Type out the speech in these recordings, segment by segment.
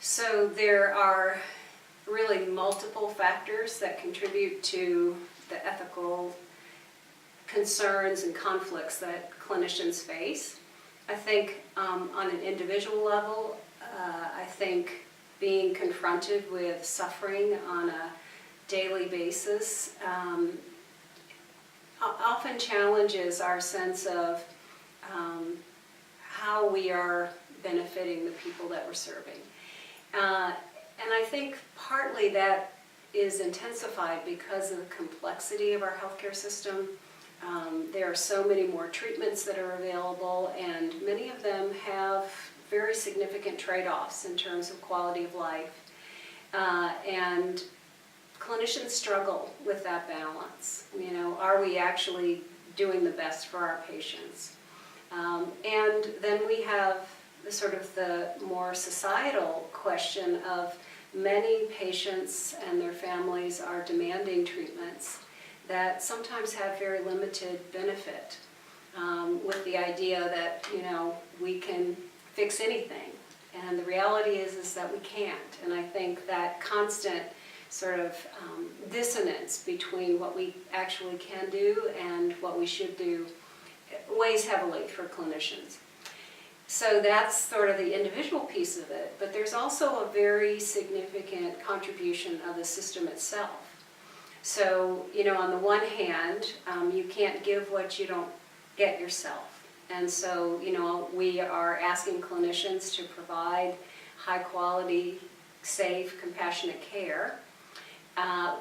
So there are really multiple factors that contribute to the ethical concerns and conflicts that clinicians face. I think on an individual level, I think being confronted with suffering on a daily basis often challenges our sense of how we are benefiting the people that we're serving. And I think partly that is intensified because of the complexity of our healthcare system. There are so many more treatments that are available, and many of them have very significant trade-offs in terms of quality of life. And clinicians struggle with that balance. You know, are we actually doing the best for our patients? And then we have the sort of the more societal question of many patients and their families are demanding treatments that sometimes have very limited benefit, with the idea that, you know, we can fix anything. And the reality is that we can't. And I think that constant sort of dissonance between what we actually can do and what we should do weighs heavily for clinicians. So that's sort of the individual piece of it, but there's also a very significant contribution of the system itself. So, you know, on the one hand, you can't give what you don't get yourself. And so, you know, we are asking clinicians to provide high quality, safe, compassionate care,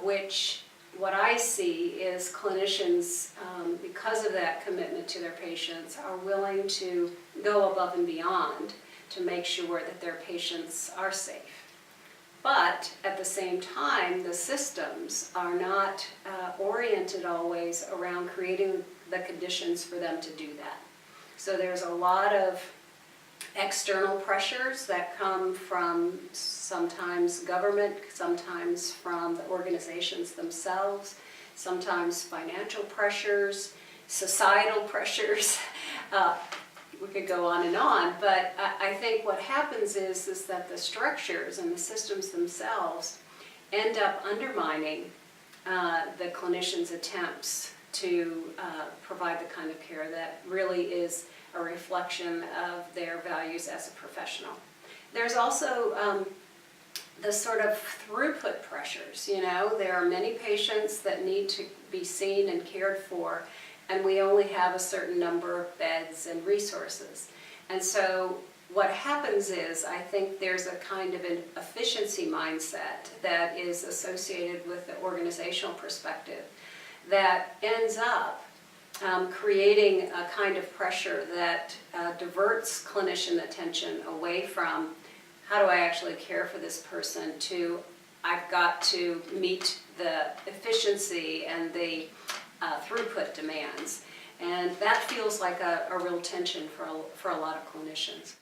which what I see is clinicians, because of that commitment to their patients, are willing to go above and beyond to make sure that their patients are safe. But at the same time, the systems are not oriented always around creating the conditions for them to do that. So there's a lot of external pressures that come from sometimes government, sometimes from the organizations themselves, sometimes financial pressures, societal pressures. We could go on, but I think what happens is that the structures and the systems themselves end up undermining the clinician's attempts to provide the kind of care that really is a reflection of their values as a professional. There's also the sort of throughput pressures. You know, there are many patients that need to be seen and cared for, and we only have a certain number of beds and resources. And so what happens is, I think there's a kind of an efficiency mindset that is associated with the organizational perspective that ends up creating a kind of pressure that diverts clinician attention away from how do I actually care for this person to I've got to meet the efficiency and the throughput demands. And that feels like a real tension for a lot of clinicians.